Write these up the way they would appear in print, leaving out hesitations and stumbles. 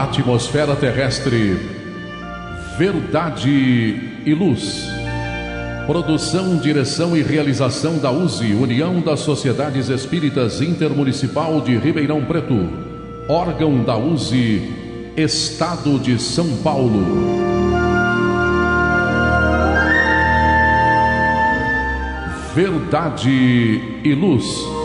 atmosfera terrestre. Verdade e Luz. Produção, direção e realização da USE, União das Sociedades Espíritas Intermunicipal de Ribeirão Preto. Órgão da USE, Estado de São Paulo. Verdade e Luz.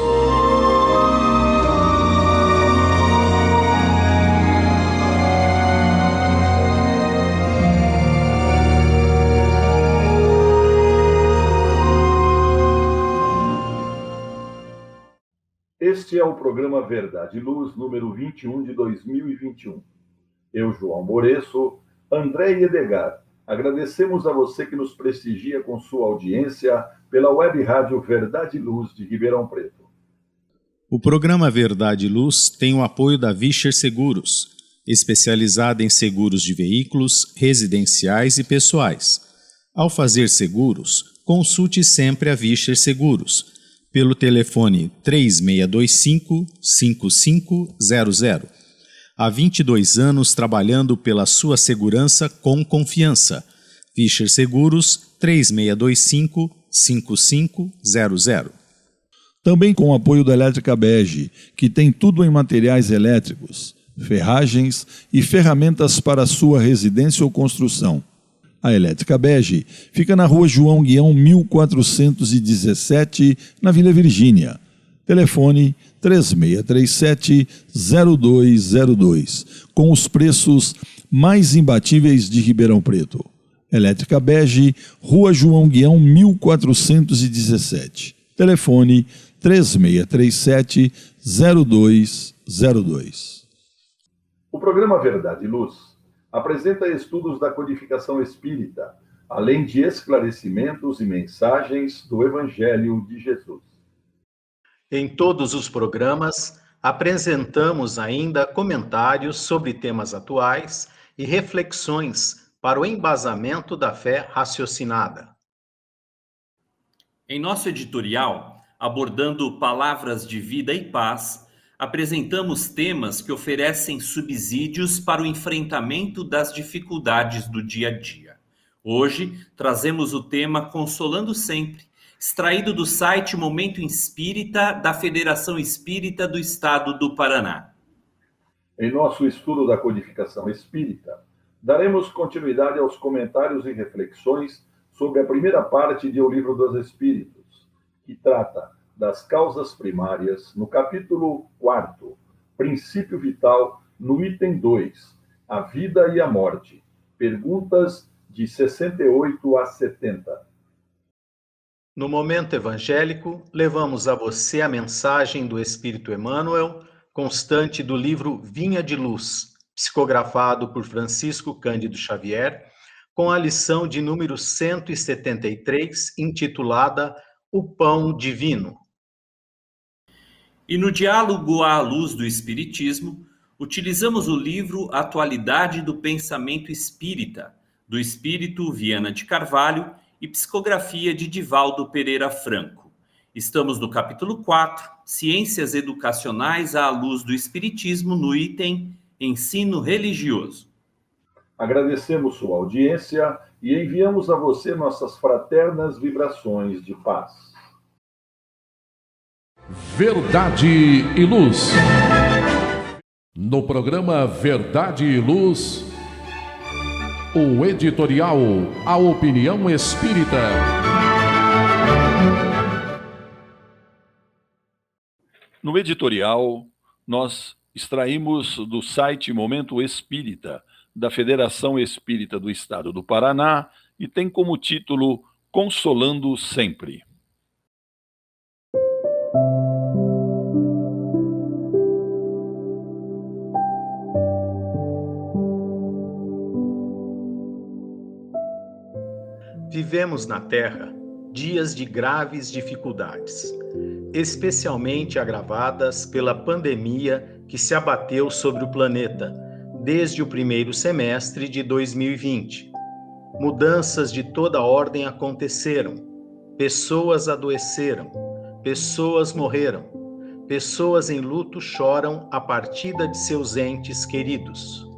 Este é o programa Verdade e Luz, número 21 de 2021. Eu, João Moresso, André e Edgar, agradecemos a você que nos prestigia com sua audiência pela web rádio Verdade e Luz de Ribeirão Preto. O programa Verdade e Luz tem o apoio da Vischer Seguros, especializada em seguros de veículos, residenciais e pessoais. Ao fazer seguros, consulte sempre a Vischer Seguros, pelo telefone 3625-5500. Há 22 anos trabalhando pela sua segurança com confiança. Vischer Seguros 3625-5500. Também com o apoio da Elétrica Bege, que tem tudo em materiais elétricos, ferragens e ferramentas para a sua residência ou construção. A Elétrica Bege fica na rua João Guião 1417, na Vila Virgínia. Telefone 3637-0202, com os preços mais imbatíveis de Ribeirão Preto. Elétrica Bege, rua João Guião 1417. Telefone 3637-0202. O programa Verdade e Luz apresenta estudos da codificação espírita, além de esclarecimentos e mensagens do Evangelho de Jesus. Em todos os programas, apresentamos ainda comentários sobre temas atuais e reflexões para o embasamento da fé raciocinada. Em nosso editorial, abordando palavras de vida e paz, apresentamos temas que oferecem subsídios para o enfrentamento das dificuldades do dia a dia. Hoje, trazemos o tema Consolando Sempre, extraído do site Momento Espírita da Federação Espírita do Estado do Paraná. Em nosso estudo da codificação espírita, daremos continuidade aos comentários e reflexões sobre a primeira parte de O Livro dos Espíritos, que trata das causas primárias, no capítulo 4, Princípio Vital, no item 2, A Vida e a Morte, perguntas de 68 a 70. No Momento Evangélico, levamos a você a mensagem do Espírito Emmanuel, constante do livro Vinha de Luz, psicografado por Francisco Cândido Xavier, com a lição de número 173, intitulada O Pão Divino. E no diálogo à luz do Espiritismo, utilizamos o livro Atualidade do Pensamento Espírita, do Espírito Viana de Carvalho e psicografia de Divaldo Pereira Franco. Estamos no capítulo 4, Ciências Educacionais à luz do Espiritismo, no item Ensino Religioso. Agradecemos sua audiência e enviamos a você nossas fraternas vibrações de paz. Verdade e Luz. No programa Verdade e Luz, o editorial A Opinião Espírita. No editorial, nós extraímos do site Momento Espírita, da Federação Espírita do Estado do Paraná, e tem como título Consolando Sempre. Vivemos na Terra dias de graves dificuldades, especialmente agravadas pela pandemia que se abateu sobre o planeta desde o primeiro semestre de 2020. Mudanças de toda ordem aconteceram, pessoas adoeceram, pessoas morreram, pessoas em luto choram a partida de seus entes queridos.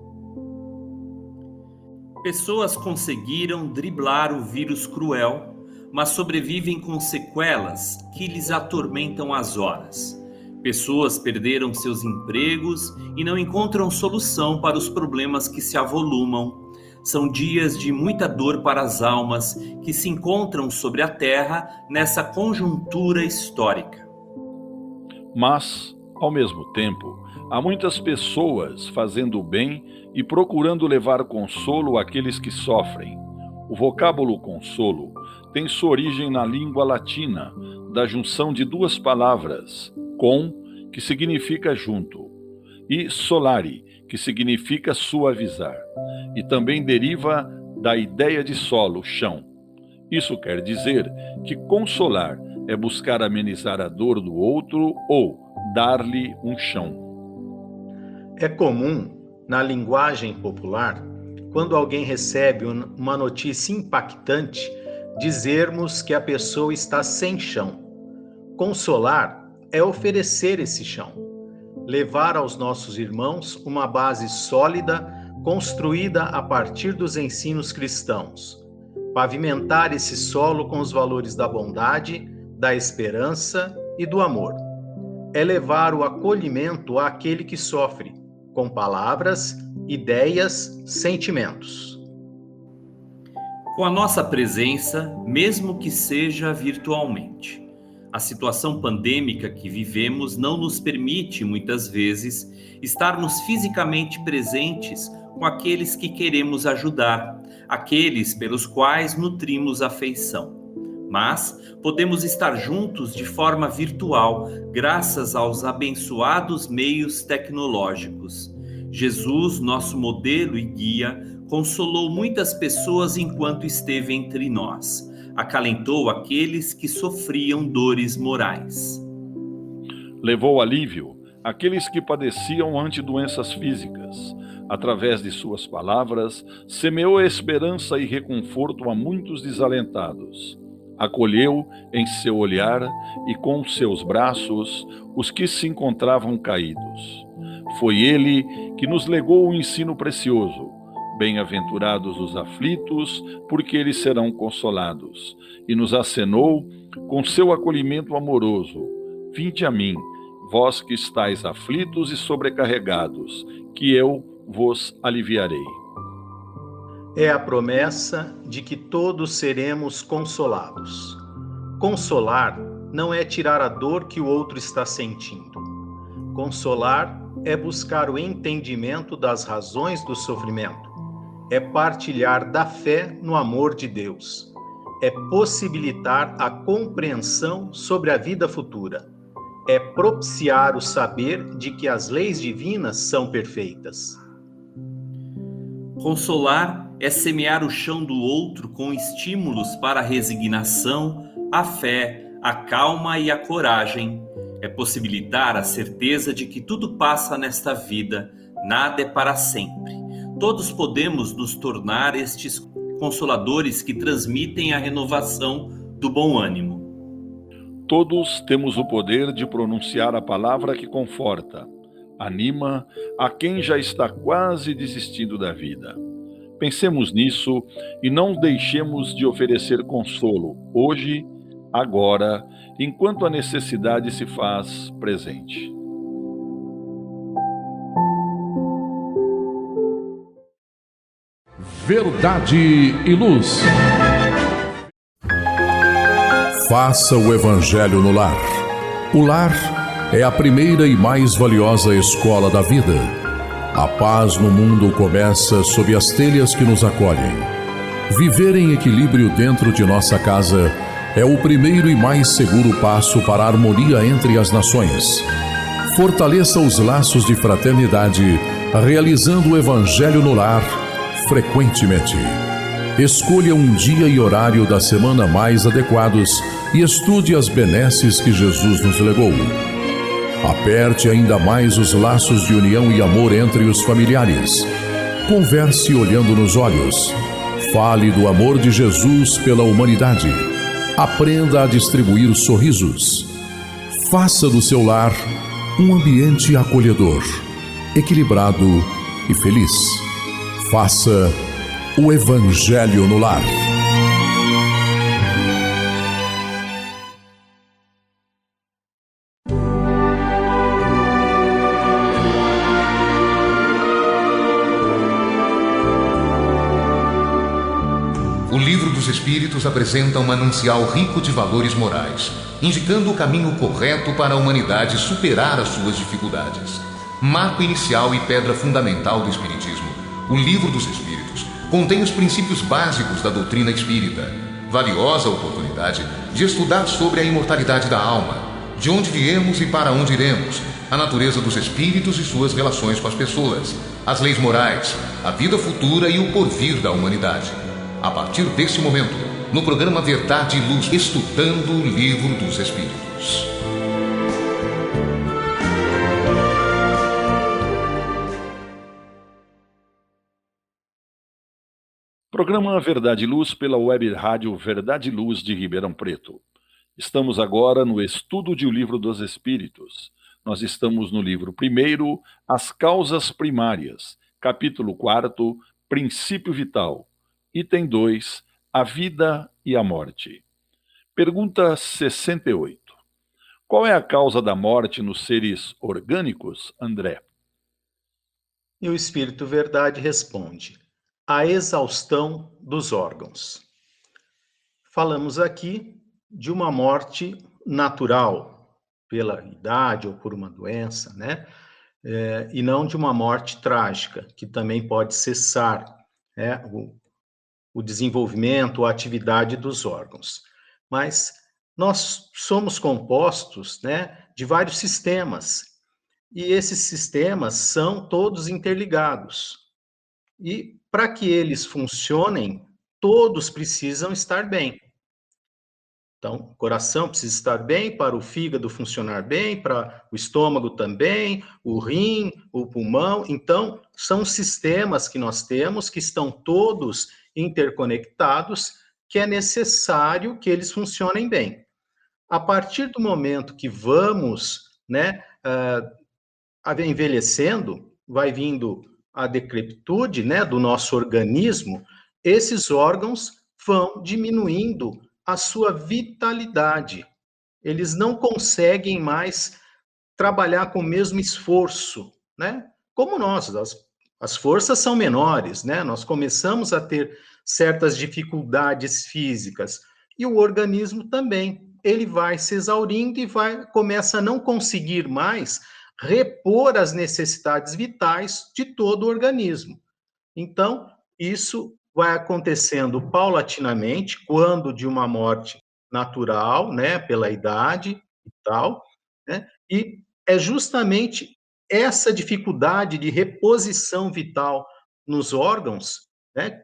Pessoas conseguiram driblar o vírus cruel, mas sobrevivem com sequelas que lhes atormentam as horas. Pessoas perderam seus empregos e não encontram solução para os problemas que se avolumam. São dias de muita dor para as almas que se encontram sobre a terra nessa conjuntura histórica. Mas, ao mesmo tempo, há muitas pessoas fazendo o bem e procurando levar consolo àqueles que sofrem. O vocábulo consolo tem sua origem na língua latina, da junção de duas palavras, com, que significa junto, e solare, que significa suavizar, e também deriva da ideia de solo, chão. Isso quer dizer que consolar é buscar amenizar a dor do outro ou dar-lhe um chão. É comum, na linguagem popular, quando alguém recebe uma notícia impactante, dizermos que a pessoa está sem chão. Consolar é oferecer esse chão, levar aos nossos irmãos uma base sólida, construída a partir dos ensinos cristãos, pavimentar esse solo com os valores da bondade, da esperança e do amor. É levar o acolhimento àquele que sofre, com palavras, ideias, sentimentos. Com a nossa presença, mesmo que seja virtualmente. A situação pandêmica que vivemos não nos permite, muitas vezes, estarmos fisicamente presentes com aqueles que queremos ajudar, aqueles pelos quais nutrimos afeição. Mas podemos estar juntos de forma virtual, graças aos abençoados meios tecnológicos. Jesus, nosso modelo e guia, consolou muitas pessoas enquanto esteve entre nós. Acalentou aqueles que sofriam dores morais. Levou alívio àqueles que padeciam ante doenças físicas. Através de suas palavras, semeou esperança e reconforto a muitos desalentados. Acolheu em seu olhar e com seus braços os que se encontravam caídos. Foi ele que nos legou o ensino precioso. Bem-aventurados os aflitos, porque eles serão consolados. E nos acenou com seu acolhimento amoroso. Vinde a mim, vós que estáis aflitos e sobrecarregados, que eu vos aliviarei. É a promessa de que todos seremos consolados. Consolar não é tirar a dor que o outro está sentindo. Consolar é buscar o entendimento das razões do sofrimento. É partilhar da fé no amor de Deus. É possibilitar a compreensão sobre a vida futura. É propiciar o saber de que as leis divinas são perfeitas. Consolar é semear o chão do outro com estímulos para a resignação, a fé, a calma e a coragem. É possibilitar a certeza de que tudo passa nesta vida, nada é para sempre. Todos podemos nos tornar estes consoladores que transmitem a renovação do bom ânimo. Todos temos o poder de pronunciar a palavra que conforta, anima a quem já está quase desistindo da vida. Pensemos nisso e não deixemos de oferecer consolo, hoje, agora, enquanto a necessidade se faz presente. Verdade e Luz. Faça o Evangelho no lar. O lar é a primeira e mais valiosa escola da vida. A paz no mundo começa sob as telhas que nos acolhem. Viver em equilíbrio dentro de nossa casa é o primeiro e mais seguro passo para a harmonia entre as nações. Fortaleça os laços de fraternidade, realizando o Evangelho no lar frequentemente. Escolha um dia e horário da semana mais adequados e estude as benesses que Jesus nos legou. Aperte ainda mais os laços de união e amor entre os familiares. Converse olhando nos olhos. Fale do amor de Jesus pela humanidade. Aprenda a distribuir sorrisos. Faça do seu lar um ambiente acolhedor, equilibrado e feliz. Faça O Evangelho no Lar. O Livro dos Espíritos apresenta um manancial rico de valores morais, indicando o caminho correto para a humanidade superar as suas dificuldades. Marco inicial e pedra fundamental do Espiritismo, o Livro dos Espíritos contém os princípios básicos da doutrina espírita, valiosa oportunidade de estudar sobre a imortalidade da alma, de onde viemos e para onde iremos, a natureza dos espíritos e suas relações com as pessoas, as leis morais, a vida futura e o porvir da humanidade. A partir desse momento, no programa Verdade e Luz, estudando o Livro dos Espíritos. Programa Verdade e Luz pela web rádio Verdade e Luz de Ribeirão Preto. Estamos agora no estudo de O Livro dos Espíritos. Nós estamos no livro 1º, As Causas Primárias, capítulo 4, Princípio Vital. Item 2, a vida e a morte. Pergunta 68. Qual é a causa da morte nos seres orgânicos, André? E o Espírito Verdade responde: a exaustão dos órgãos. Falamos aqui de uma morte natural, pela idade ou por uma doença, né? E não de uma morte trágica, que também pode cessar, né, o desenvolvimento, a atividade dos órgãos. Mas nós somos compostos, né, de vários sistemas, e esses sistemas são todos interligados. E para que eles funcionem, todos precisam estar bem. Então, o coração precisa estar bem, para o fígado funcionar bem, para o estômago também, o rim, o pulmão. Então, são sistemas que nós temos que estão todos interconectados, que é necessário que eles funcionem bem. A partir do momento que vamos, né, envelhecendo, vai vindo a decrepitude, né, do nosso organismo, esses órgãos vão diminuindo a sua vitalidade. Eles não conseguem mais trabalhar com o mesmo esforço, né? Como nós, as forças são menores, né? Nós começamos a ter certas dificuldades físicas e o organismo também. Ele vai se exaurindo e começa a não conseguir mais repor as necessidades vitais de todo o organismo. Então, isso vai acontecendo paulatinamente, quando de uma morte natural, né, pela idade e tal, né? E é justamente essa dificuldade de reposição vital nos órgãos, né,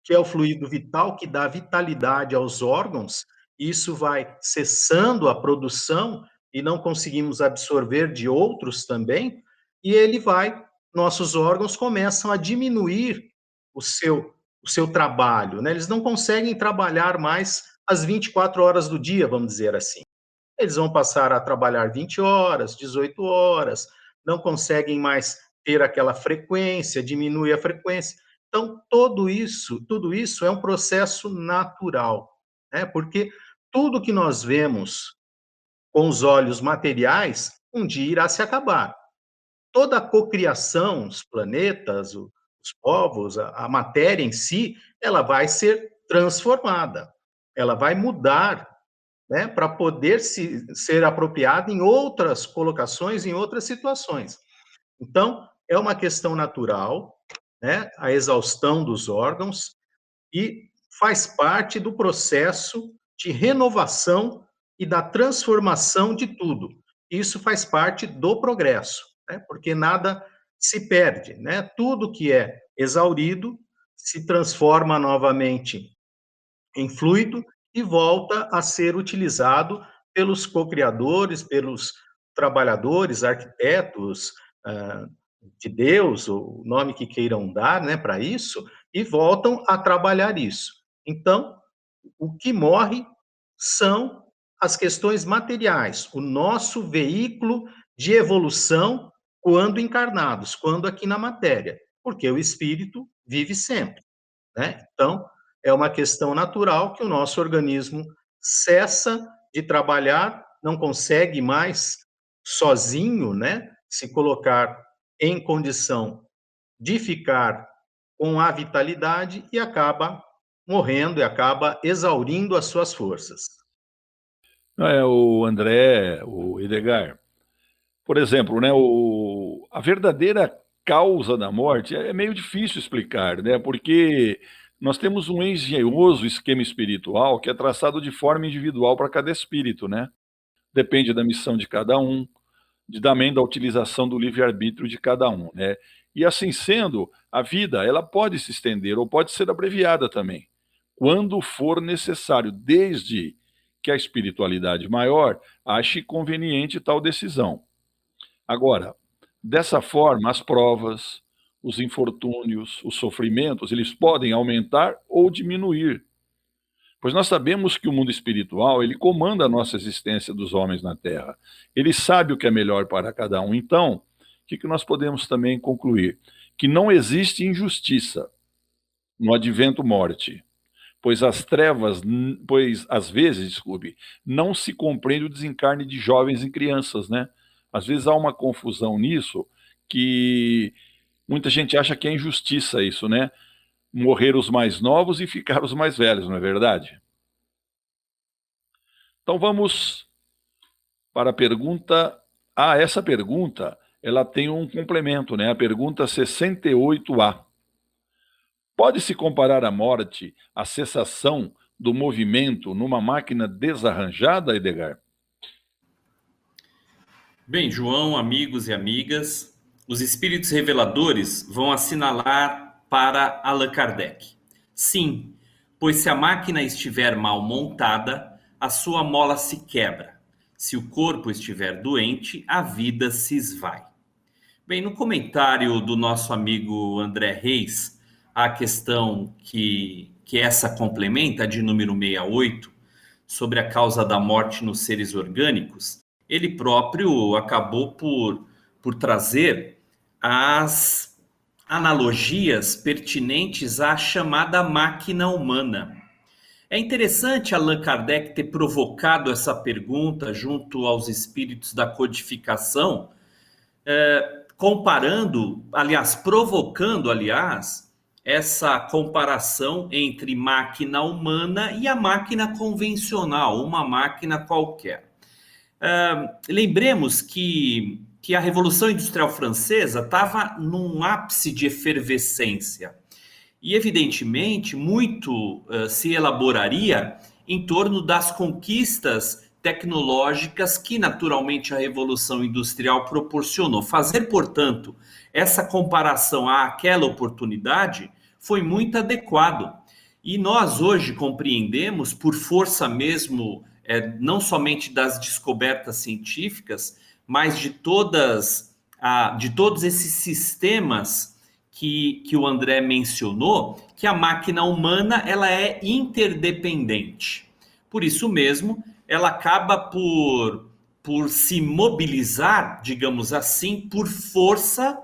que é o fluido vital que dá vitalidade aos órgãos. Isso vai cessando a produção e não conseguimos absorver de outros também, e nossos órgãos começam a diminuir o seu trabalho, né? Eles não conseguem trabalhar mais as 24 horas do dia, vamos dizer assim. Eles vão passar a trabalhar 20 horas, 18 horas, não conseguem mais ter aquela frequência, diminui a frequência. Então, tudo isso é um processo natural, né? Porque tudo que nós vemos com os olhos materiais, um dia irá se acabar. Toda a cocriação, os planetas, os povos, a matéria em si, ela vai ser transformada, ela vai mudar, né, para poder ser apropriada em outras colocações, em outras situações. Então, é uma questão natural, né, a exaustão dos órgãos, e faz parte do processo de renovação e da transformação de tudo. Isso faz parte do progresso, né, porque nada se perde, né? Tudo que é exaurido se transforma novamente em fluido e volta a ser utilizado pelos co-criadores, pelos trabalhadores, arquitetos de Deus, o nome que queiram dar, né, para isso, e voltam a trabalhar isso. Então, o que morre são as questões materiais, o nosso veículo de evolução quando encarnados, quando aqui na matéria, porque o espírito vive sempre. né? Então, é uma questão natural que o nosso organismo cessa de trabalhar, não consegue mais sozinho, né, se colocar em condição de ficar com a vitalidade e acaba morrendo e acaba exaurindo as suas forças. O André, o Edgar, por exemplo, né, a verdadeira causa da morte é meio difícil explicar, né, porque nós temos um engenhoso esquema espiritual que é traçado de forma individual para cada espírito, né? Depende da missão de cada um, também da utilização do livre-arbítrio de cada um, né? E assim sendo, a vida ela pode se estender ou pode ser abreviada também, quando for necessário, desde que a espiritualidade maior ache conveniente tal decisão. Agora, dessa forma, as provas, os infortúnios, os sofrimentos, eles podem aumentar ou diminuir, pois nós sabemos que o mundo espiritual, ele comanda a nossa existência dos homens na Terra. Ele sabe o que é melhor para cada um. Então, o que nós podemos também concluir? Que não existe injustiça no advento morte, pois às vezes, não se compreende o desencarne de jovens e crianças, né? Às vezes há uma confusão nisso, que muita gente acha que é injustiça isso, né? Morrer os mais novos e ficar os mais velhos, não é verdade? Então vamos para a pergunta. Essa pergunta, ela tem um complemento, né? A pergunta 68A. Pode-se comparar a morte à cessação do movimento numa máquina desarranjada, Edgar? Bem, João, amigos e amigas, os espíritos reveladores vão assinalar para Allan Kardec. Sim, pois se a máquina estiver mal montada, a sua mola se quebra. Se o corpo estiver doente, a vida se esvai. Bem, no comentário do nosso amigo André Reis, a questão que essa complementa, de número 68, sobre a causa da morte nos seres orgânicos, ele próprio acabou por trazer as analogias pertinentes à chamada máquina humana. É interessante Allan Kardec ter provocado essa pergunta junto aos espíritos da codificação, provocando, essa comparação entre máquina humana e a máquina convencional, uma máquina qualquer. Lembremos que a Revolução Industrial Francesa estava num ápice de efervescência. E, evidentemente, muito se elaboraria em torno das conquistas tecnológicas que, naturalmente, a Revolução Industrial proporcionou. Fazer, portanto, essa comparação àquela oportunidade foi muito adequado. E nós hoje compreendemos, por força mesmo, não somente das descobertas científicas, mas de todos esses sistemas que o André mencionou, que a máquina humana ela é interdependente. Por isso mesmo, ela acaba por se mobilizar, digamos assim, por força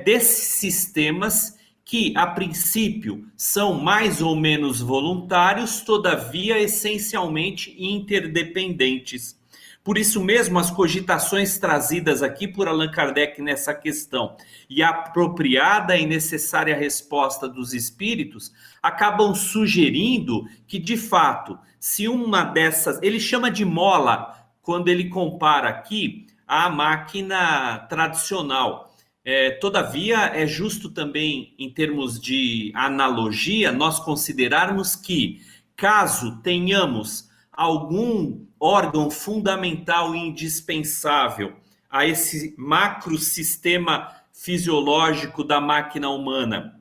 desses sistemas que, a princípio, são mais ou menos voluntários, todavia, essencialmente interdependentes. Por isso mesmo, as cogitações trazidas aqui por Allan Kardec nessa questão e a apropriada e necessária resposta dos espíritos acabam sugerindo que, de fato, se uma dessas... Ele chama de mola quando ele compara aqui a máquina tradicional. Todavia, é justo também, em termos de analogia, nós considerarmos que, caso tenhamos algum órgão fundamental e indispensável a esse macrosistema fisiológico da máquina humana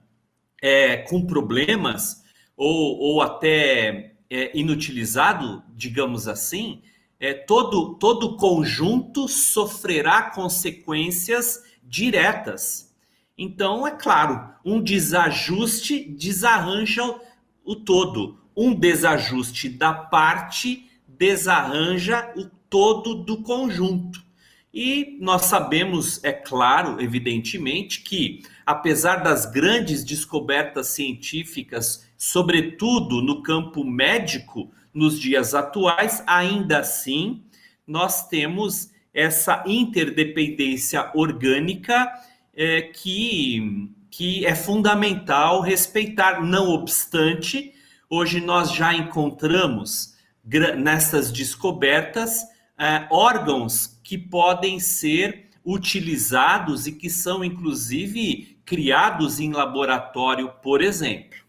com problemas ou até inutilizado, digamos assim, todo o conjunto sofrerá consequências diretas. Então, é claro, um desajuste desarranja o todo. Um desajuste da parte desarranja o todo do conjunto. E nós sabemos, é claro, evidentemente, que apesar das grandes descobertas científicas, sobretudo no campo médico, nos dias atuais, ainda assim, nós temos essa interdependência orgânica que é fundamental respeitar. Não obstante, hoje nós já encontramos nessas descobertas órgãos que podem ser utilizados e que são, inclusive, criados em laboratório, por exemplo.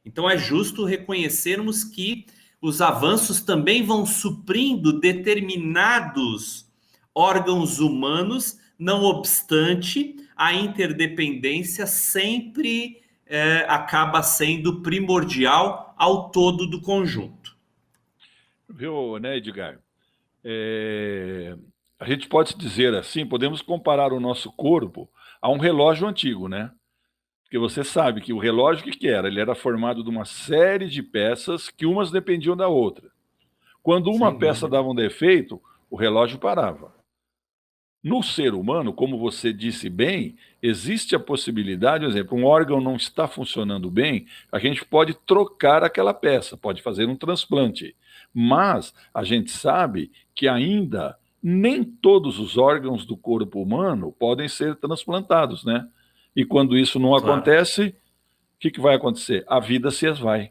Então, é justo reconhecermos que os avanços também vão suprindo determinados órgãos humanos, não obstante, a interdependência sempre acaba sendo primordial ao todo do conjunto. Viu, né, Edgar? A gente pode dizer assim, podemos comparar o nosso corpo a um relógio antigo, né? Porque você sabe que o relógio, o que era? Ele era formado de uma série de peças que umas dependiam da outra. Quando uma peça dava um defeito, o relógio parava. No ser humano, como você disse bem, existe a possibilidade, por exemplo, um órgão não está funcionando bem, a gente pode trocar aquela peça, pode fazer um transplante. Mas a gente sabe que ainda nem todos os órgãos do corpo humano podem ser transplantados, né? E quando isso não acontece, o que vai acontecer? A vida se esvai.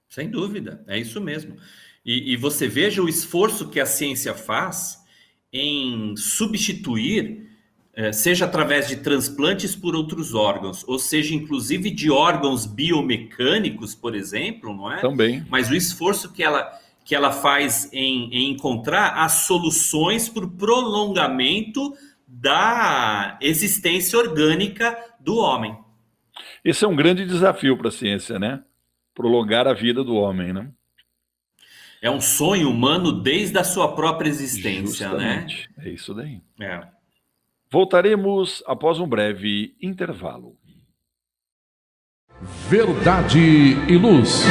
Sem dúvida, é isso mesmo. E você veja o esforço que a ciência faz em substituir, seja através de transplantes por outros órgãos, ou seja, inclusive de órgãos biomecânicos, por exemplo, não é? Também. Mas o esforço que ela faz em encontrar as soluções para o prolongamento da existência orgânica do homem. Esse é um grande desafio para a ciência, né? Prolongar a vida do homem, né? É um sonho humano desde a sua própria existência, justamente, né? É isso daí. É. Voltaremos após um breve intervalo. Verdade e Luz.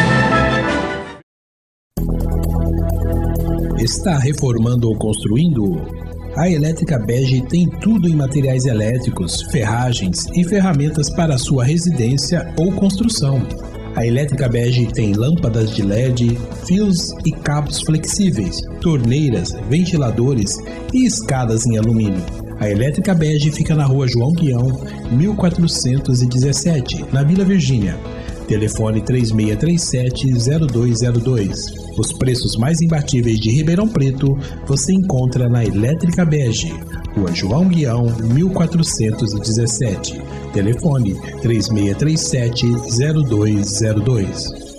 Está reformando ou construindo? A Elétrica Bege tem tudo em materiais elétricos, ferragens e ferramentas para a sua residência ou construção. A Elétrica Bege tem lâmpadas de LED, fios e cabos flexíveis, torneiras, ventiladores e escadas em alumínio. A Elétrica Bege fica na rua João Guião, 1417, na Vila Virgínia. Telefone 3637-0202. Os preços mais imbatíveis de Ribeirão Preto você encontra na Elétrica Bege, Rua João Guião, 1417. Telefone 3637-0202.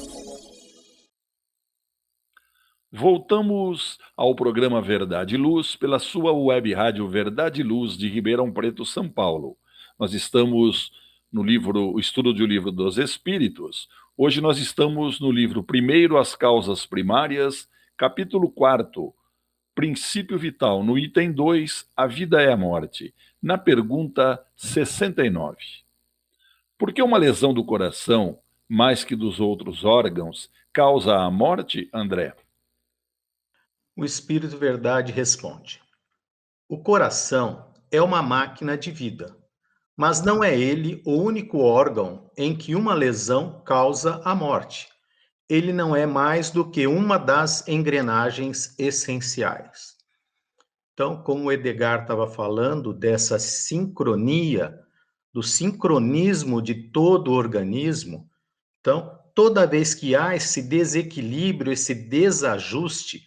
Voltamos ao programa Verdade e Luz pela sua web rádio Verdade e Luz de Ribeirão Preto, São Paulo. Nós estamos no livro, o estudo do Livro dos Espíritos. Hoje nós estamos no livro Primeiro as Causas Primárias, capítulo 4, Princípio Vital, no item 2, A Vida é a Morte, na pergunta 69. Por que uma lesão do coração, mais que dos outros órgãos, causa a morte, André? O Espírito Verdade responde: o coração é uma máquina de vida, mas não é ele o único órgão em que uma lesão causa a morte. Ele não é mais do que uma das engrenagens essenciais. Então, como o Edgar estava falando dessa sincronia, do sincronismo de todo o organismo, então, toda vez que há esse desequilíbrio, esse desajuste,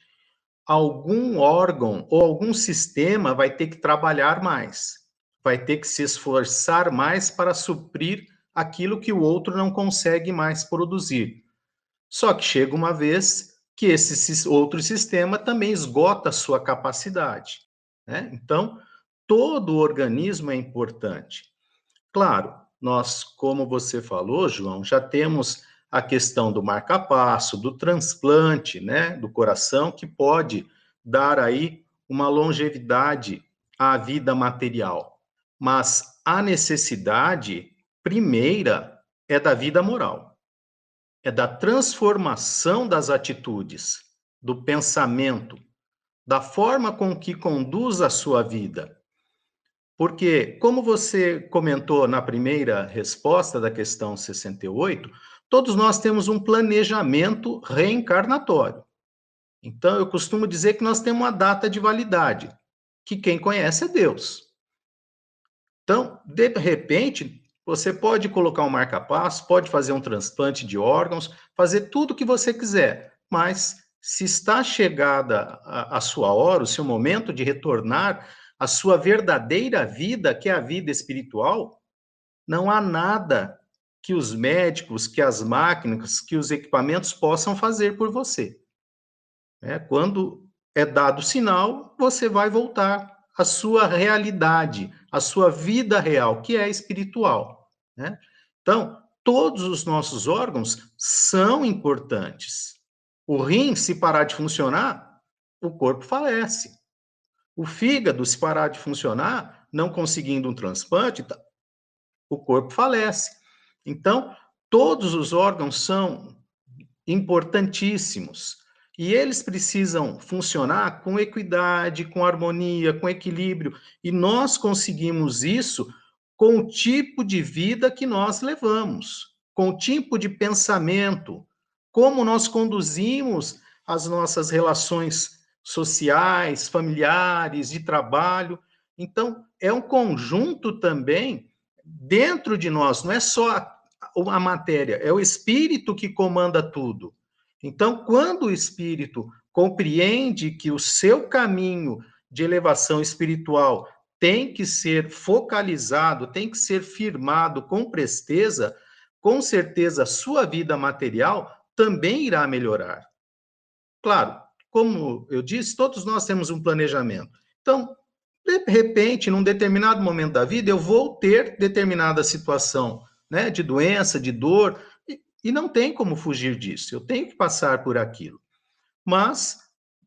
algum órgão ou algum sistema vai ter que trabalhar mais, vai ter que se esforçar mais para suprir aquilo que o outro não consegue mais produzir. Só que chega uma vez que esse outro sistema também esgota a sua capacidade, né? Então, todo o organismo é importante. Claro, nós, como você falou, João, já temos a questão do marca-passo, do transplante, né, do coração, que pode dar aí uma longevidade à vida material. Mas a necessidade primeira é da vida moral, é da transformação das atitudes, do pensamento, da forma com que conduz a sua vida. Porque, como você comentou na primeira resposta da questão 68, todos nós temos um planejamento reencarnatório. Então, eu costumo dizer que nós temos uma data de validade, que quem conhece é Deus. Então, de repente, você pode colocar um marca-passo, pode fazer um transplante de órgãos, fazer tudo o que você quiser, mas se está chegada a sua hora, o seu momento de retornar à sua verdadeira vida, que é a vida espiritual, não há nada que os médicos, que as máquinas, que os equipamentos possam fazer por você. Quando é dado o sinal, você vai voltar à sua realidade, à sua vida real, que é espiritual. Então, todos os nossos órgãos são importantes. O rim, se parar de funcionar, o corpo falece. O fígado, se parar de funcionar, não conseguindo um transplante, o corpo falece. Então, todos os órgãos são importantíssimos. E eles precisam funcionar com equidade, com harmonia, com equilíbrio. E nós conseguimos isso com o tipo de vida que nós levamos, com o tipo de pensamento, como nós conduzimos as nossas relações sociais, familiares, de trabalho. Então, é um conjunto também dentro de nós, não é só a matéria, é o espírito que comanda tudo. Então, quando o espírito compreende que o seu caminho de elevação espiritual tem que ser focalizado, tem que ser firmado com presteza, com certeza a sua vida material também irá melhorar. Claro, como eu disse, todos nós temos um planejamento. Então, de repente, num determinado momento da vida, eu vou ter determinada situação, de doença, de dor, e não tem como fugir disso, eu tenho que passar por aquilo. Mas,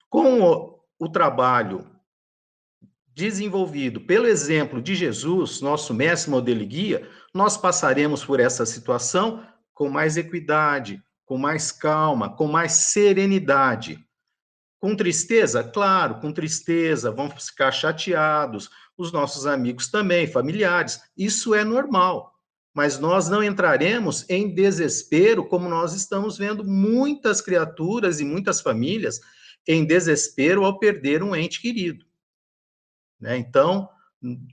com o trabalho desenvolvido pelo exemplo de Jesus, nosso mestre, modelo e guia, nós passaremos por essa situação com mais equidade, com mais calma, com mais serenidade. Com tristeza? Claro, com tristeza, vamos ficar chateados, os nossos amigos também, familiares, isso é normal. Mas nós não entraremos em desespero, como nós estamos vendo muitas criaturas e muitas famílias em desespero ao perder um ente querido. Então,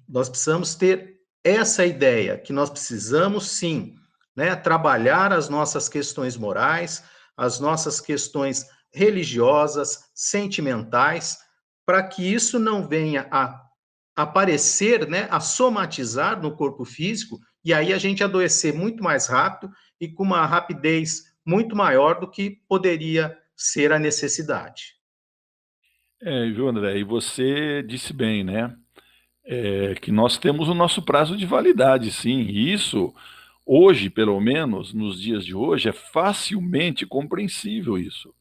nós precisamos ter essa ideia, que nós precisamos, sim, trabalhar as nossas questões morais, as nossas questões religiosas, sentimentais, para que isso não venha a aparecer, a somatizar no corpo físico, e aí a gente adoecer muito mais rápido e com uma rapidez muito maior do que poderia ser a necessidade. Viu, André? E você disse bem, que nós temos o nosso prazo de validade, sim. E isso, hoje, pelo menos, nos dias de hoje, é facilmente compreensível isso.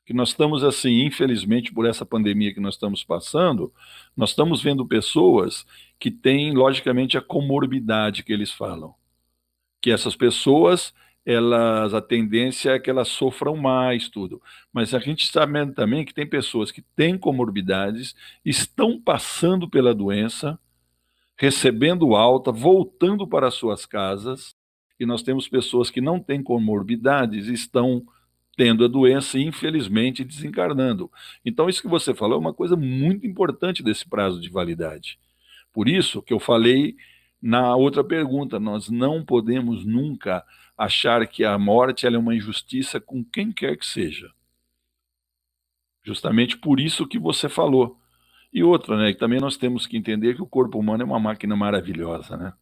Que nós estamos assim, infelizmente, por essa pandemia que nós estamos passando, nós estamos vendo pessoas que têm, logicamente, a comorbidade que eles falam. Que essas pessoas, a tendência é que elas sofram mais, tudo. Mas a gente sabe também que tem pessoas que têm comorbidades, estão passando pela doença, recebendo alta, voltando para suas casas, e nós temos pessoas que não têm comorbidades, estão tendo a doença e, infelizmente, desencarnando. Então, isso que você falou é uma coisa muito importante desse prazo de validade. Por isso que eu falei na outra pergunta, nós não podemos nunca achar que a morte ela é uma injustiça com quem quer que seja. Justamente por isso que você falou. E outra, que também nós temos que entender que o corpo humano é uma máquina maravilhosa,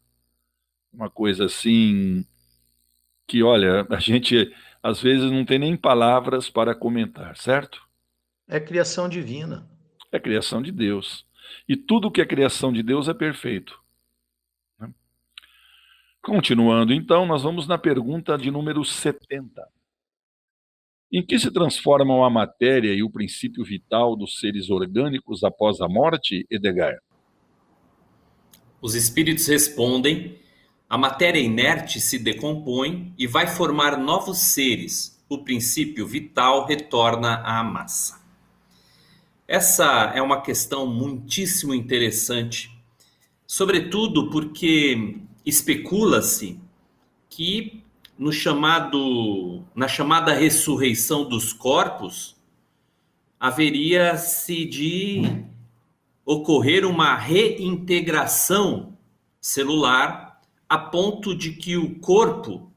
Uma coisa assim que, olha, a gente às vezes não tem nem palavras para comentar, certo? É criação divina. É criação de Deus. E tudo que é criação de Deus é perfeito. Continuando, então, nós vamos na pergunta de número 70. Em que se transformam a matéria e o princípio vital dos seres orgânicos após a morte, Edgar? Os espíritos respondem: a matéria inerte se decompõe e vai formar novos seres. O princípio vital retorna à massa. Essa é uma questão muitíssimo interessante, sobretudo porque especula-se que na chamada ressurreição dos corpos, haveria-se de ocorrer uma reintegração celular a ponto de que o corpo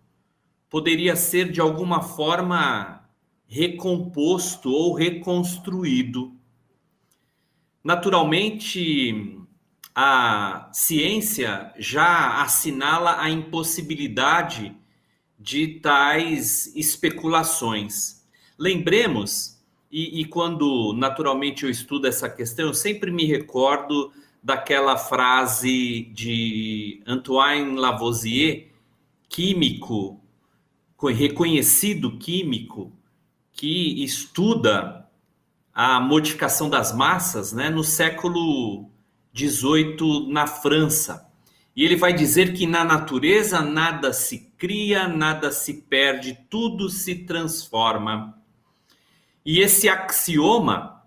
poderia ser de alguma forma recomposto ou reconstruído. Naturalmente, a ciência já assinala a impossibilidade de tais especulações. Lembremos, e quando naturalmente eu estudo essa questão, eu sempre me recordo daquela frase de Antoine Lavoisier, químico, reconhecido químico, que estuda a modificação das massas, né, no século XVIII na França. E ele vai dizer que na natureza nada se cria, nada se perde, tudo se transforma. E esse axioma,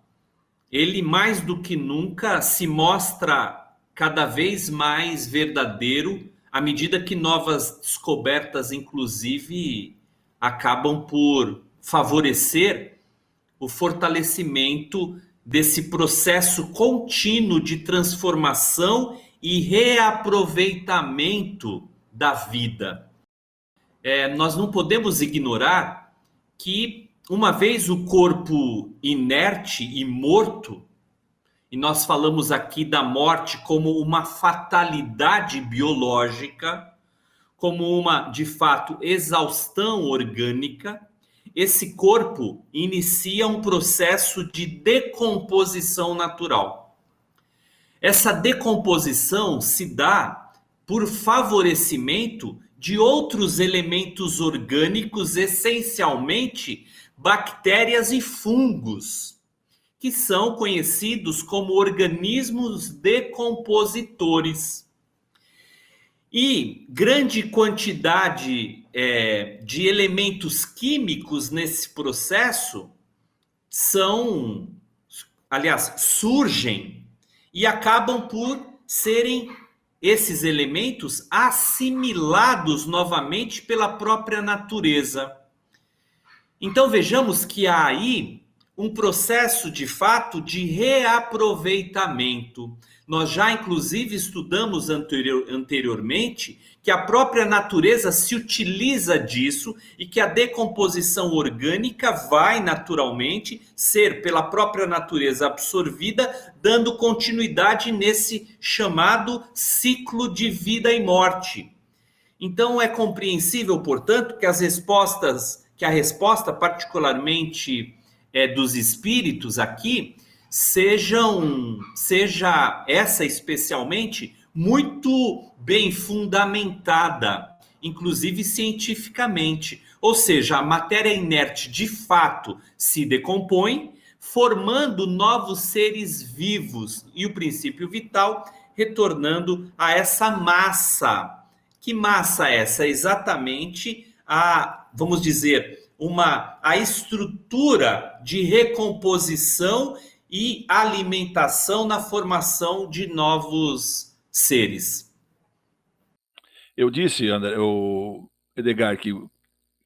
ele mais do que nunca se mostra cada vez mais verdadeiro à medida que novas descobertas, inclusive, acabam por favorecer o fortalecimento desse processo contínuo de transformação e reaproveitamento da vida. Nós não podemos ignorar que, uma vez o corpo inerte e morto, e nós falamos aqui da morte como uma fatalidade biológica, como uma, de fato, exaustão orgânica, esse corpo inicia um processo de decomposição natural. Essa decomposição se dá por favorecimento de outros elementos orgânicos, essencialmente bactérias e fungos, que são conhecidos como organismos decompositores. E grande quantidade de elementos químicos nesse processo surgem e acabam por serem esses elementos assimilados novamente pela própria natureza. Então vejamos que há aí um processo de fato de reaproveitamento. Nós já inclusive estudamos anteriormente que a própria natureza se utiliza disso e que a decomposição orgânica vai naturalmente ser pela própria natureza absorvida, dando continuidade nesse chamado ciclo de vida e morte. Então é compreensível, portanto, que a resposta particularmente dos espíritos aqui seja essa especialmente muito bem fundamentada, inclusive cientificamente. Ou seja, a matéria inerte de fato se decompõe, formando novos seres vivos e o princípio vital retornando a essa massa. Que massa é essa? Exatamente vamos dizer, a estrutura de recomposição e alimentação na formação de novos seres. Eu disse, Edgar, que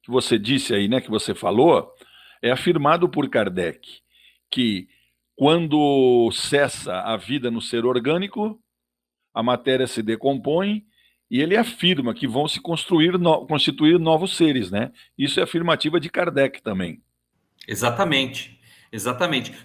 você disse aí, né, que você falou, é afirmado por Kardec, que quando cessa a vida no ser orgânico, a matéria se decompõe, e ele afirma que vão se constituir novos seres, né? Isso é afirmativa de Kardec também. Exatamente.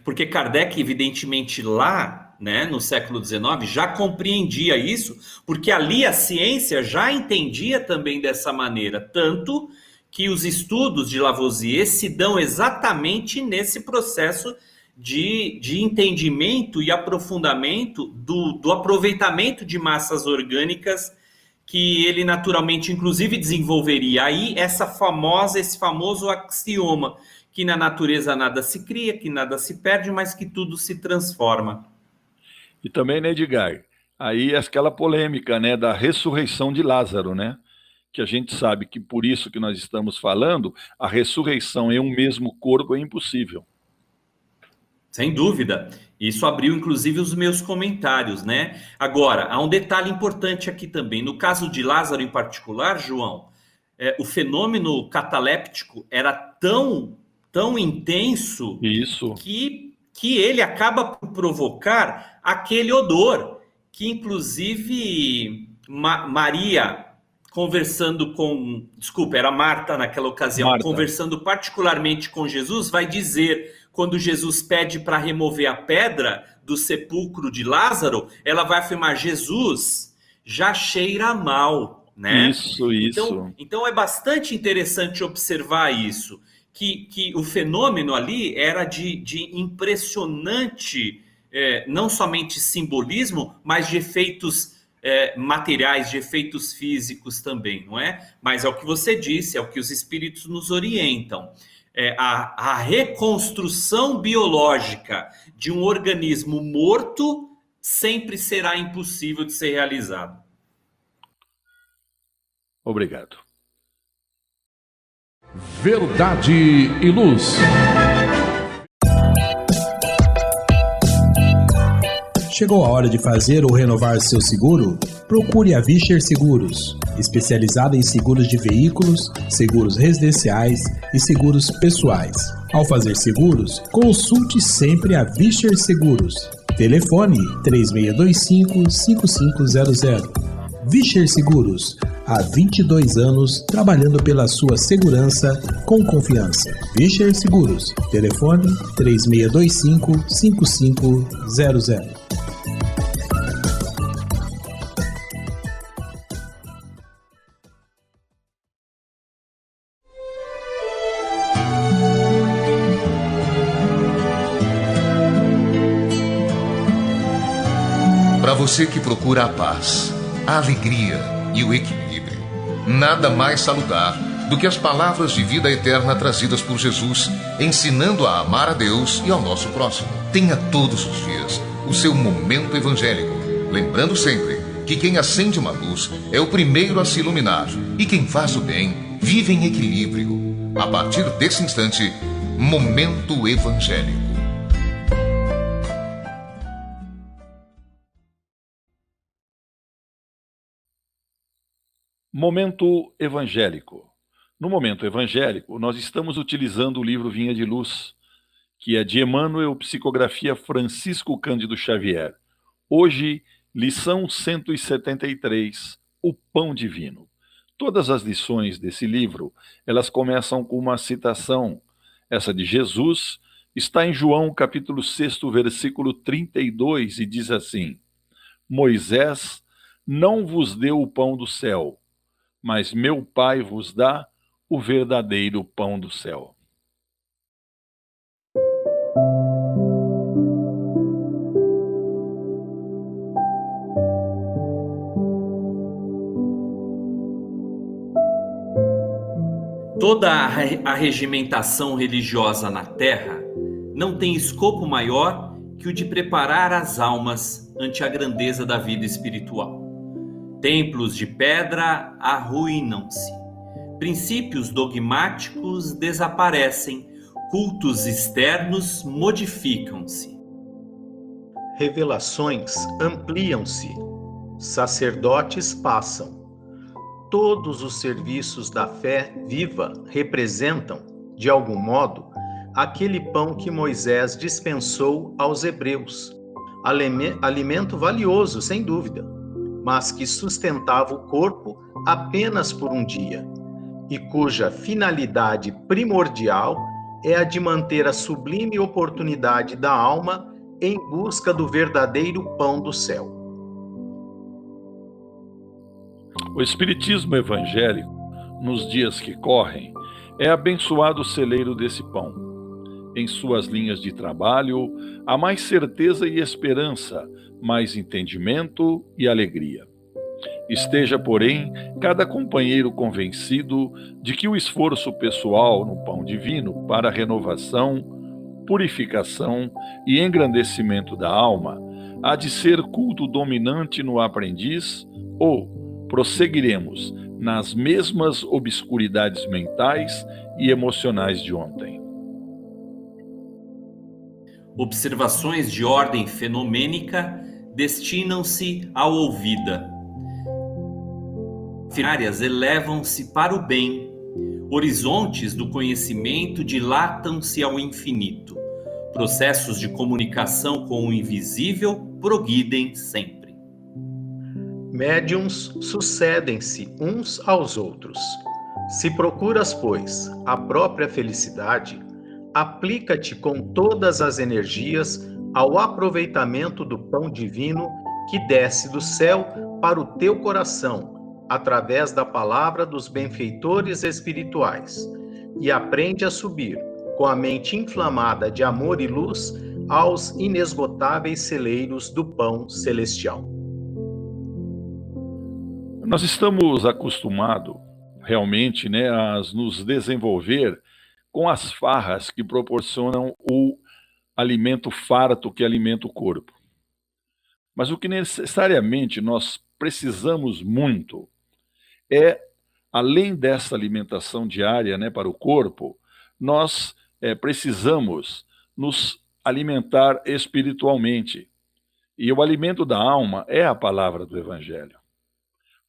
Porque Kardec, evidentemente, lá, né, no século XIX, já compreendia isso, porque ali a ciência já entendia também dessa maneira, tanto que os estudos de Lavoisier se dão exatamente nesse processo de entendimento e aprofundamento do aproveitamento de massas orgânicas que ele naturalmente, inclusive, desenvolveria aí esse famoso axioma, que na natureza nada se cria, que nada se perde, mas que tudo se transforma. E também, né, Edgar, aí aquela polêmica, né, da ressurreição de Lázaro, né? Que a gente sabe que por isso que nós estamos falando, a ressurreição em um mesmo corpo é impossível. Sem dúvida. Isso abriu, inclusive, os meus comentários, né? Agora, há um detalhe importante aqui também. No caso de Lázaro em particular, João, o fenômeno cataléptico era tão intenso Isso. que ele acaba por provocar aquele odor que, inclusive, Maria conversando com... Desculpa, era Marta naquela ocasião, Marta. Conversando particularmente com Jesus, vai dizer, quando Jesus pede para remover a pedra do sepulcro de Lázaro, ela vai afirmar, Jesus já cheira mal, né? Isso. Então é bastante interessante observar isso, que o fenômeno ali era de impressionante, não somente simbolismo, mas de efeitos materiais, de efeitos físicos também, não é? Mas é o que você disse, é o que os espíritos nos orientam. A reconstrução biológica de um organismo morto sempre será impossível de ser realizado. Obrigado. Verdade e Luz. Chegou a hora de fazer ou renovar seu seguro? Procure a Vischer Seguros, especializada em seguros de veículos, seguros residenciais e seguros pessoais. Ao fazer seguros, consulte sempre a Vischer Seguros. Telefone 3625-5500. Vischer Seguros, há 22 anos trabalhando pela sua segurança com confiança. Vischer Seguros, telefone 3625-5500. Para você que procura a paz, a alegria e o equilíbrio, nada mais salutar do que as palavras de vida eterna trazidas por Jesus, ensinando a amar a Deus e ao nosso próximo. Tenha todos os dias o seu momento evangélico, lembrando sempre que quem acende uma luz é o primeiro a se iluminar e quem faz o bem vive em equilíbrio. A partir desse instante, Momento Evangélico. Momento evangélico. No momento evangélico, nós estamos utilizando o livro Vinha de Luz, que é de Emmanuel, psicografia Francisco Cândido Xavier. Hoje, lição 173, O Pão Divino. Todas as lições desse livro, elas começam com uma citação. Essa de Jesus está em João, capítulo 6, versículo 32, e diz assim: Moisés não vos deu o pão do céu, mas meu Pai vos dá o verdadeiro pão do céu. Toda a regimentação religiosa na Terra não tem escopo maior que o de preparar as almas ante a grandeza da vida espiritual. Templos de pedra arruinam-se, princípios dogmáticos desaparecem, cultos externos modificam-se. Revelações ampliam-se, sacerdotes passam. Todos os serviços da fé viva representam, de algum modo, aquele pão que Moisés dispensou aos hebreus. Alimento valioso, sem dúvida, mas que sustentava o corpo apenas por um dia, e cuja finalidade primordial é a de manter a sublime oportunidade da alma em busca do verdadeiro pão do céu. O Espiritismo evangélico, nos dias que correm, é abençoado celeiro desse pão. Em suas linhas de trabalho, há mais certeza e esperança, mais entendimento e alegria. Esteja, porém, cada companheiro convencido de que o esforço pessoal no pão divino para a renovação, purificação e engrandecimento da alma há de ser culto dominante no aprendiz, ou prosseguiremos nas mesmas obscuridades mentais e emocionais de ontem. Observações de ordem fenomênica destinam-se ao ouvida. Áreas elevam-se para o bem. Horizontes do conhecimento dilatam-se ao infinito. Processos de comunicação com o invisível progridem sempre. Médiuns sucedem-se uns aos outros. Se procuras, pois, a própria felicidade, aplica-te com todas as energias ao aproveitamento do pão divino que desce do céu para o teu coração, através da palavra dos benfeitores espirituais, e aprende a subir, com a mente inflamada de amor e luz, aos inesgotáveis celeiros do pão celestial. Nós estamos acostumados, realmente, a nos desenvolver com as farras que proporcionam o alimento farto que alimenta o corpo. Mas o que necessariamente nós precisamos muito é, além dessa alimentação diária, para o corpo, nós precisamos nos alimentar espiritualmente. E o alimento da alma é a palavra do Evangelho.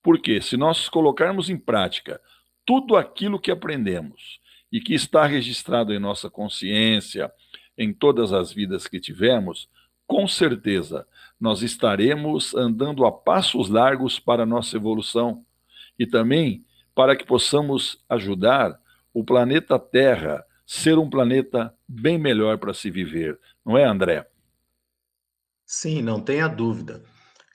Porque se nós colocarmos em prática tudo aquilo que aprendemos e que está registrado em nossa consciência, em todas as vidas que tivemos, com certeza nós estaremos andando a passos largos para a nossa evolução e também para que possamos ajudar o planeta Terra ser um planeta bem melhor para se viver. Não é, André? Sim, não tenha dúvida.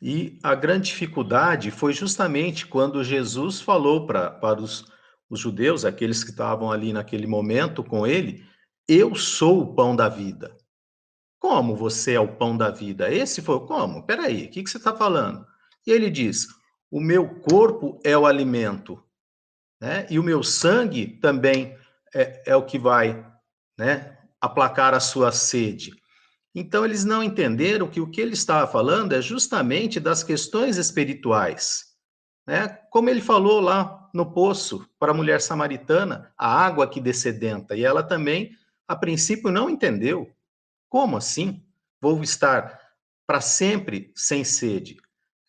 E a grande dificuldade foi justamente quando Jesus falou para os judeus, aqueles que estavam ali naquele momento com ele, eu sou o pão da vida. Como você é o pão da vida? Esse foi como? Peraí, o que você está falando? E ele diz, o meu corpo é o alimento, né? E o meu sangue também é o que vai, né, aplacar a sua sede. Então, eles não entenderam que o que ele estava falando é justamente das questões espirituais, né? Como ele falou lá no poço para a mulher samaritana, a água que descedenta, e ela também, a princípio, não entendeu. Como assim? Vou estar para sempre sem sede?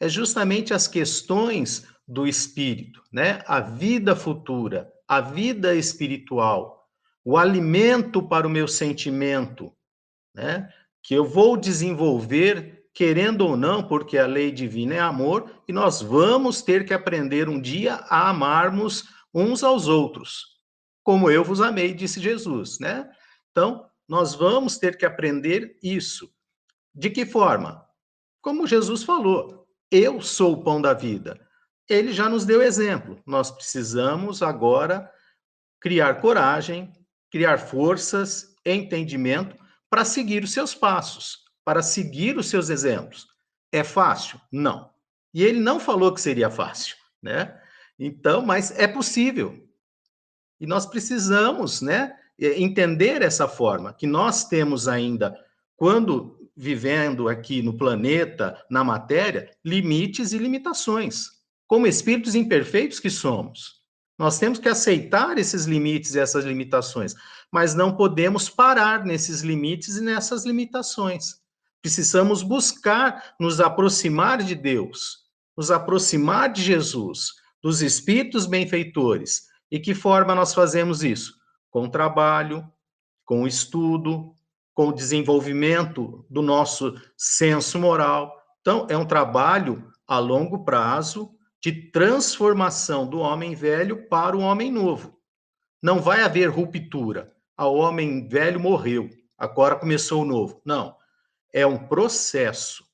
É justamente as questões do espírito, né? A vida futura, a vida espiritual, o alimento para o meu sentimento, né? Que eu vou desenvolver, querendo ou não, porque a lei divina é amor, e nós vamos ter que aprender um dia a amarmos uns aos outros, como eu vos amei, disse Jesus, né? Então, nós vamos ter que aprender isso. De que forma? Como Jesus falou, eu sou o pão da vida. Ele já nos deu exemplo. Nós precisamos agora criar coragem, criar forças, entendimento, para seguir os seus passos, para seguir os seus exemplos. É fácil? Não. E ele não falou que seria fácil, né? Então, mas é possível. E nós precisamos, né, entender essa forma, que nós temos ainda, quando vivendo aqui no planeta, na matéria, limites e limitações, como espíritos imperfeitos que somos. Nós temos que aceitar esses limites e essas limitações, mas não podemos parar nesses limites e nessas limitações. Precisamos buscar nos aproximar de Deus, nos aproximar de Jesus, dos espíritos benfeitores. E que forma nós fazemos isso? Com trabalho, com estudo, com o desenvolvimento do nosso senso moral. Então, é um trabalho a longo prazo de transformação do homem velho para o homem novo. Não vai haver ruptura. O homem velho morreu, agora começou o novo. Não. É um processo,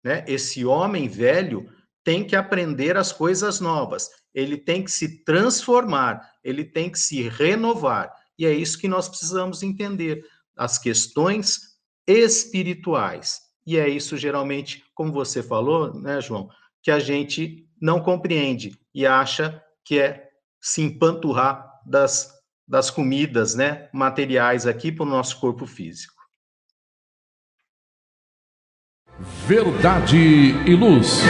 né? Esse homem velho tem que aprender as coisas novas. Ele tem que se transformar, ele tem que se renovar. E é isso que nós precisamos entender, as questões espirituais. E é isso, geralmente, como você falou, né, João, que a gente não compreende e acha que é se empanturrar das comidas, né, materiais aqui para o nosso corpo físico. Verdade e Luz.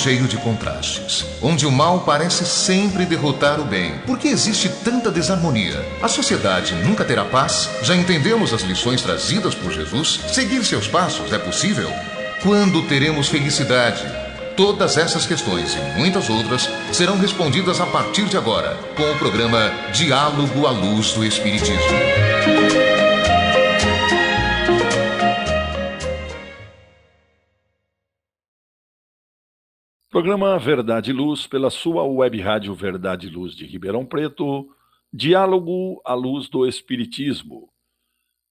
cheio de contrastes, onde o mal parece sempre derrotar o bem. Por que existe tanta desarmonia? A sociedade nunca terá paz? Já entendemos as lições trazidas por Jesus? Seguir seus passos é possível? Quando teremos felicidade? Todas essas questões e muitas outras serão respondidas a partir de agora, com o programa Diálogo à Luz do Espiritismo. Programa Verdade e Luz, pela sua web rádio Verdade e Luz de Ribeirão Preto, Diálogo à Luz do Espiritismo.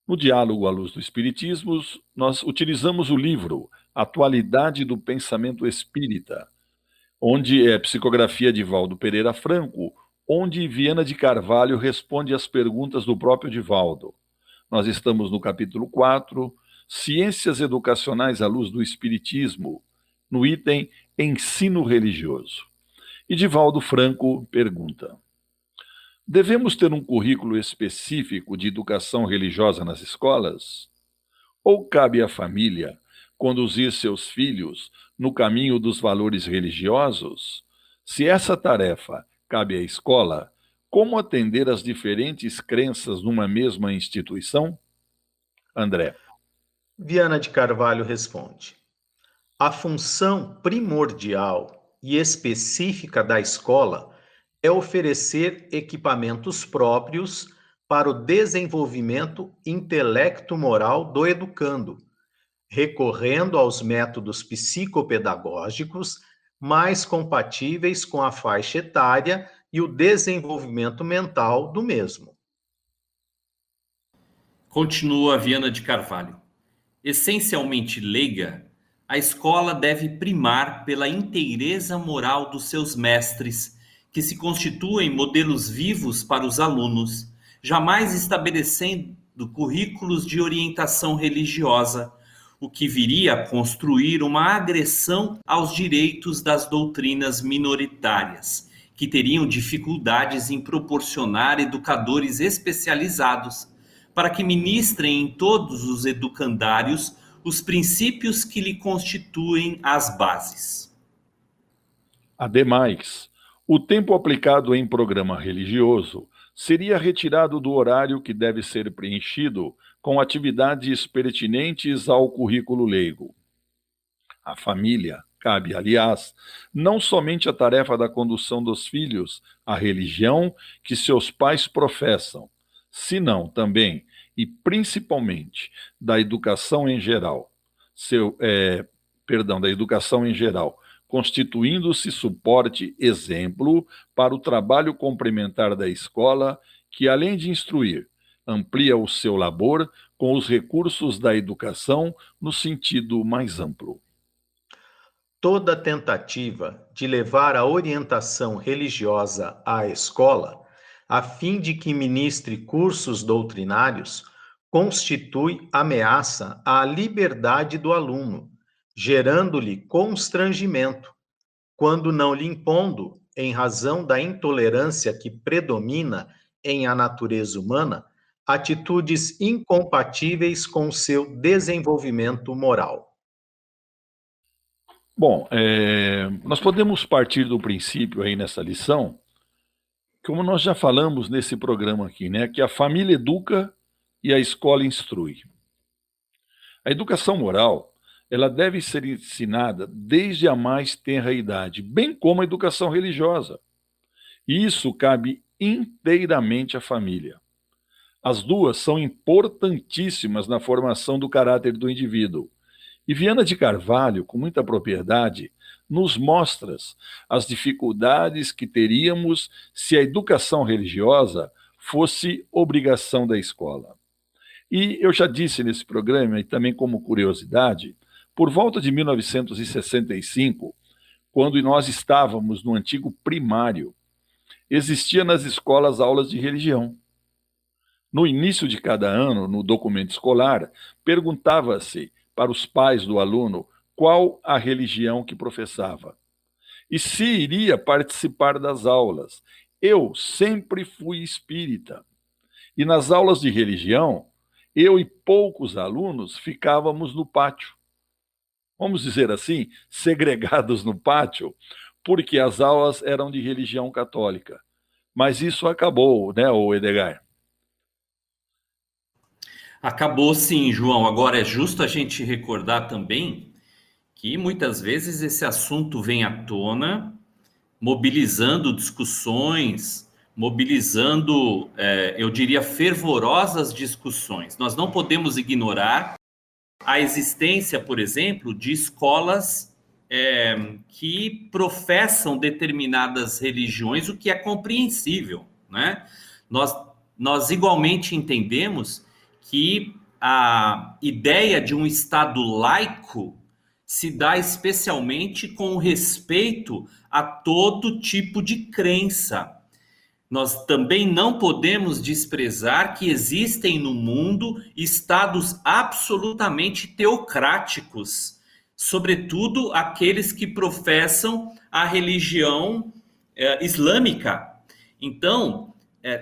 No Diálogo à Luz do Espiritismo, nós utilizamos o livro Atualidade do Pensamento Espírita, onde é psicografia de Valdo Pereira Franco, onde Viana de Carvalho responde às perguntas do próprio Divaldo. Nós estamos no capítulo 4, Ciências Educacionais à Luz do Espiritismo, no item Ensino Religioso. E Divaldo Franco pergunta: devemos ter um currículo específico de educação religiosa nas escolas? Ou cabe à família conduzir seus filhos no caminho dos valores religiosos? Se essa tarefa cabe à escola, como atender às diferentes crenças numa mesma instituição? André. Viana de Carvalho responde: a função primordial e específica da escola é oferecer equipamentos próprios para o desenvolvimento intelecto-moral do educando, recorrendo aos métodos psicopedagógicos mais compatíveis com a faixa etária e o desenvolvimento mental do mesmo. Continua Viana de Carvalho. Essencialmente leiga, a escola deve primar pela inteireza moral dos seus mestres, que se constituem modelos vivos para os alunos, jamais estabelecendo currículos de orientação religiosa, o que viria a construir uma agressão aos direitos das doutrinas minoritárias, que teriam dificuldades em proporcionar educadores especializados para que ministrem em todos os educandários os princípios que lhe constituem as bases. Ademais, o tempo aplicado em programa religioso seria retirado do horário que deve ser preenchido com atividades pertinentes ao currículo leigo. À família cabe, aliás, não somente a tarefa da condução dos filhos à religião que seus pais professam, senão também e principalmente da educação em geral, da educação em geral, constituindo-se suporte exemplo para o trabalho complementar da escola, que além de instruir, amplia o seu labor com os recursos da educação no sentido mais amplo. Toda tentativa de levar a orientação religiosa à escola, a fim de que ministre cursos doutrinários, constitui ameaça à liberdade do aluno, gerando-lhe constrangimento, quando não lhe impondo, em razão da intolerância que predomina em a natureza humana, atitudes incompatíveis com seu desenvolvimento moral. Bom, nós podemos partir do princípio aí nessa lição, como nós já falamos nesse programa aqui, né, que a família educa e a escola instrui. A educação moral, ela deve ser ensinada desde a mais tenra idade, bem como a educação religiosa. E isso cabe inteiramente à família. As duas são importantíssimas na formação do caráter do indivíduo. E Viana de Carvalho, com muita propriedade, nos mostra as dificuldades que teríamos se a educação religiosa fosse obrigação da escola. E eu já disse nesse programa, e também como curiosidade, por volta de 1965, quando nós estávamos no antigo primário, existia nas escolas aulas de religião. No início de cada ano, no documento escolar, perguntava-se para os pais do aluno qual a religião que professava e se iria participar das aulas. Eu sempre fui espírita. E nas aulas de religião, eu e poucos alunos ficávamos no pátio. vamos dizer assim, segregados no pátio, porque as aulas eram de religião católica. Mas isso acabou, né, o Edgar? Acabou sim, João. Agora é justo a gente recordar também que muitas vezes esse assunto vem à tona, mobilizando discussões, mobilizando, eu diria, fervorosas discussões. Nós não podemos ignorar a existência, por exemplo, de escolas que professam determinadas religiões, o que é compreensível, né? Nós igualmente entendemos que a ideia de um Estado laico se dá especialmente com respeito a todo tipo de crença. Nós também não podemos desprezar que existem no mundo estados absolutamente teocráticos, sobretudo aqueles que professam a religião islâmica. Então,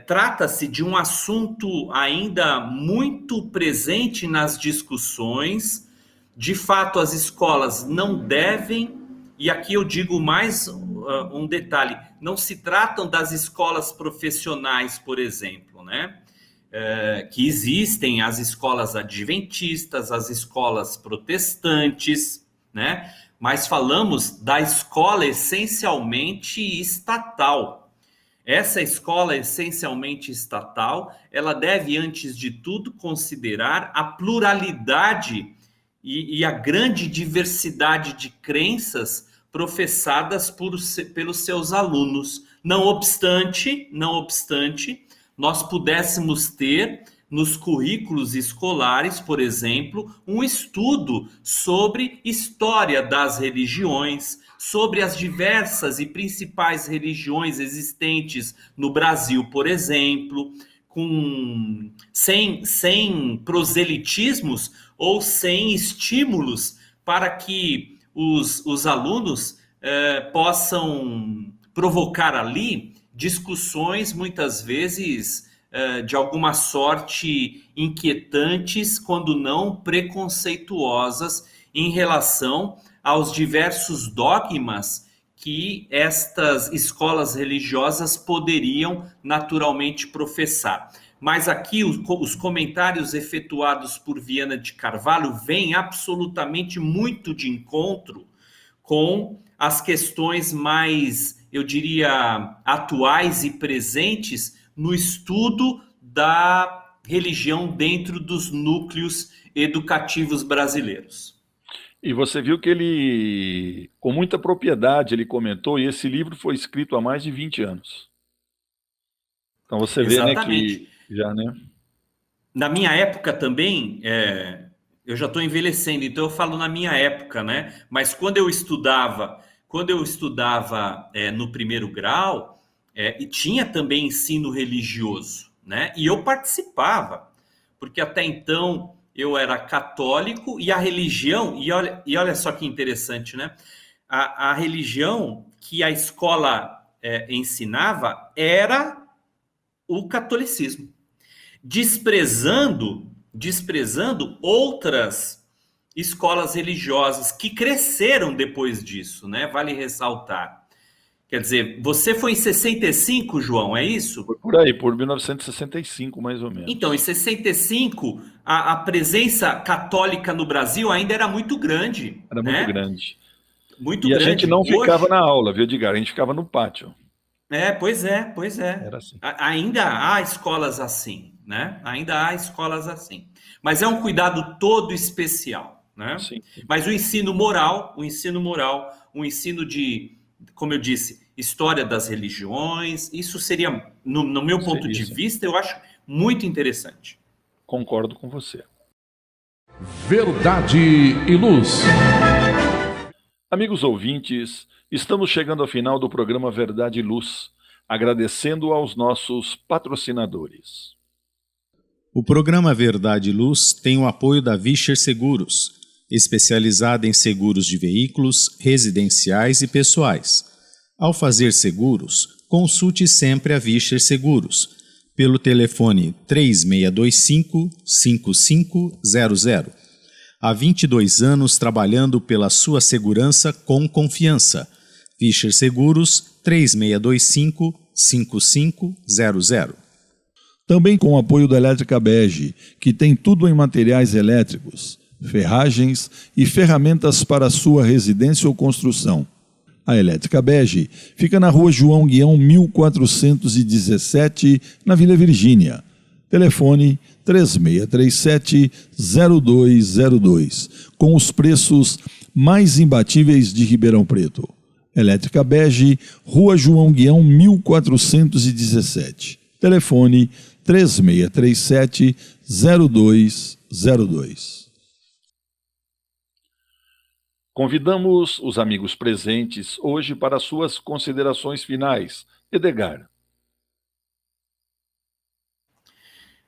trata-se de um assunto ainda muito presente nas discussões. De fato, as escolas não devem, e aqui eu digo mais um detalhe, não se tratam das escolas profissionais, por exemplo, né? Que existem as escolas adventistas, as escolas protestantes, né? Mas falamos da escola essencialmente estatal. Essa escola essencialmente estatal, ela deve, antes de tudo, considerar a pluralidade e a grande diversidade de crenças professadas pelos seus alunos. Não obstante, nós pudéssemos ter nos currículos escolares, por exemplo, um estudo sobre história das religiões, sobre as diversas e principais religiões existentes no Brasil, por exemplo, sem proselitismos ou sem estímulos para que os alunos possam provocar ali discussões muitas vezes de alguma sorte inquietantes, quando não preconceituosas, em relação aos diversos dogmas que estas escolas religiosas poderiam naturalmente professar. Mas aqui os comentários efetuados por Viana de Carvalho vêm absolutamente muito de encontro com as questões mais, eu diria, atuais e presentes no estudo da religião dentro dos núcleos educativos brasileiros. E você viu que ele, com muita propriedade, ele comentou, e esse livro foi escrito há mais de 20 anos. Então você vê, né, que já, né? Na minha época também, eu já estou envelhecendo, então eu falo na minha época, né? Mas quando eu estudava no primeiro grau, e tinha também ensino religioso, né? E eu participava, porque até então eu era católico, e a religião, e olha só que interessante, né? A religião que a escola ensinava era o catolicismo, desprezando outras escolas religiosas que cresceram depois disso, né? Vale ressaltar. Quer dizer, você foi em 65, João, é isso? Foi por aí, por 1965, mais ou menos. Então, em 65, a presença católica no Brasil ainda era muito grande. Era muito grande. Muito grande. E a gente não ficava na aula, viu, Edgar? A gente ficava no pátio. Pois é. Era assim. Ainda há escolas assim, né? Ainda há escolas assim. Mas é um cuidado todo especial, né? Sim. Mas o ensino moral, o ensino de, como eu disse, história das religiões, isso seria, no meu ponto de vista, eu acho muito interessante. Concordo com você. Verdade e Luz. Amigos ouvintes, estamos chegando ao final do programa Verdade e Luz, agradecendo aos nossos patrocinadores. O programa Verdade e Luz tem o apoio da Vischer Seguros, especializada em seguros de veículos, residenciais e pessoais. Ao fazer seguros, consulte sempre a Vischer Seguros, pelo telefone 3625-5500. Há 22 anos trabalhando pela sua segurança com confiança. Fischer Seguros 3625-5500. Também com o apoio da Elétrica Bege, que tem tudo em materiais elétricos, ferragens e ferramentas para sua residência ou construção. A Elétrica Bege fica na Rua João Guião 1417, na Vila Virgínia. Telefone 3637-0202, com os preços mais imbatíveis de Ribeirão Preto. Elétrica Bege, Rua João Guião 1417. Telefone 3637-0202. Convidamos os amigos presentes hoje para suas considerações finais. Edgar.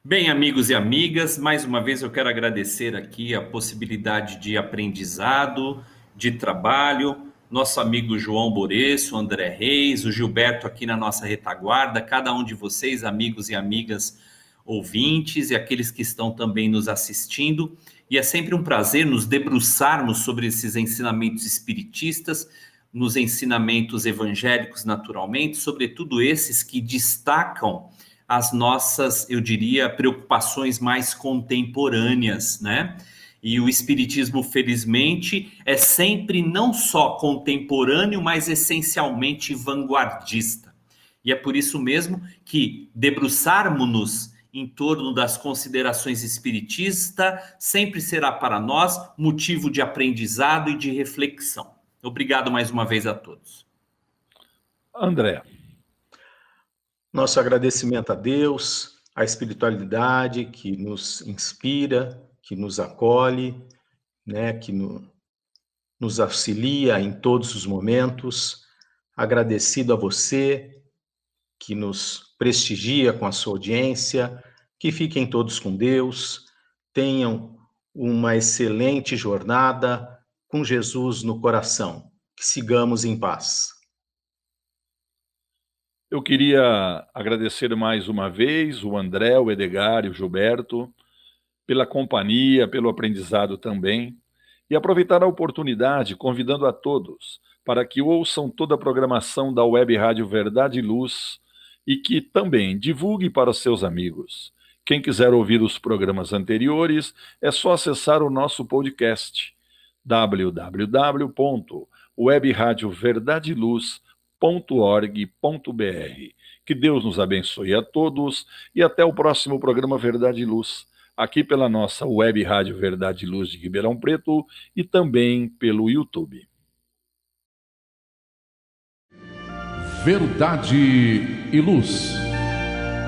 Bem, amigos e amigas, mais uma vez eu quero agradecer aqui a possibilidade de aprendizado, de trabalho, nosso amigo João Boreço, André Reis, o Gilberto aqui na nossa retaguarda, cada um de vocês, amigos e amigas ouvintes e aqueles que estão também nos assistindo. E é sempre um prazer nos debruçarmos sobre esses ensinamentos espiritistas, nos ensinamentos evangélicos naturalmente, sobretudo esses que destacam as nossas, eu diria, preocupações mais contemporâneas, né? E o espiritismo, felizmente, é sempre não só contemporâneo, mas essencialmente vanguardista. E é por isso mesmo que debruçarmos-nos em torno das considerações espiritistas sempre será para nós motivo de aprendizado e de reflexão. Obrigado mais uma vez a todos. André. Nosso agradecimento a Deus, à espiritualidade que nos inspira, que nos acolhe, né, que nos auxilia em todos os momentos. Agradecido a você que nos prestigia com a sua audiência. Que fiquem todos com Deus, tenham uma excelente jornada com Jesus no coração. Que sigamos em paz. Eu queria agradecer mais uma vez o André, o Edgar e o Gilberto pela companhia, pelo aprendizado também, e aproveitar a oportunidade convidando a todos para que ouçam toda a programação da Web Rádio Verdade e Luz e que também divulgue para os seus amigos. Quem quiser ouvir os programas anteriores, é só acessar o nosso podcast www.webradioverdadeluz.org.br. Que Deus nos abençoe a todos e até o próximo programa Verdade e Luz, aqui pela nossa Web Rádio Verdade e Luz de Ribeirão Preto e também pelo YouTube. Verdade e Luz.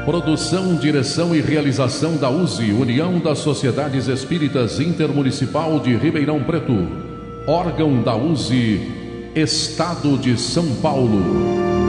Produção, direção e realização da USE, União das Sociedades Espíritas Intermunicipal de Ribeirão Preto. Órgão da USE, Estado de São Paulo.